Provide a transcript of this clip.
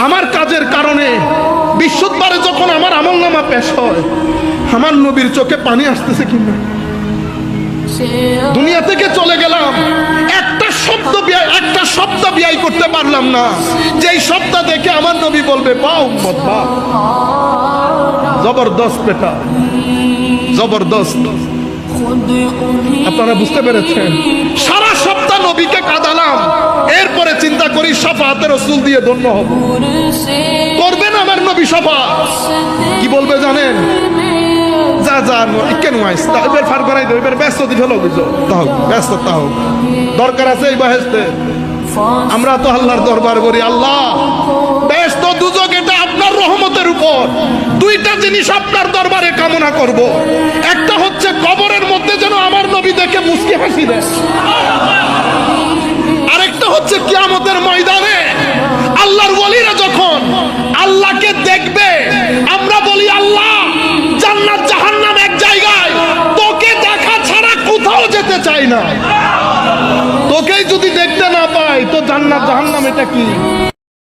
আমার কাজের কারণে বৃহস্পতিবারে যখন আমার আমলনামা পেশ হয়, আমার নবীর চোখে পানি আসতেছে কিনা। দুনিয়া থেকে চলে গেলাম, একটা শব্দ ব্যয় করতে পারলাম না, যেই শব্দ দেখে আমার নবী বলবে বা উম্মত বা। জবরদস্ত বেটা, জবরদস্ত। আপনারা বুঝতে পেরেছেন? সারা সপ্তাহ নবীকে কাঁদালাম, এরপরে চিন্তা করি শাফাআতে রাসূল দিয়ে ধন্য হব। করবেন আমার নবী শাফাআত, কি বলবে জানেন? যা যা কেন আইস এবার ফার করাই দেব, এবার ব্যস্ত দিতে হলো, বুঝো তাও ব্যস্ত, তাও দরকার আছে এই বয়সে। আমরা তো আল্লাহর দরবার করি, আল্লাহ ব্যস্ত দুজক, এটা আপনার রহমতের উপর। দুইটা জিনিস আপনার দরবারে কামনা করব, একটা হচ্ছে কবরের মধ্যে যেন আমার নবী দেখে মুস্কি হাসি দেয়, আরেকটা হচ্ছে কিয়ামতের ময়দানে আল্লাহর ওয়ালিরা যখন আল্লাহকে দেখবে, আমরা বলি আল্লাহ জান্নাত জাহান্নাম এক জায়গায়, তোকে দেখা ছাড়া কোথাও যেতে চাই না। তোকেই যদি দেখতে না পাই তো জান্নাত জাহান্নাম এটা কি?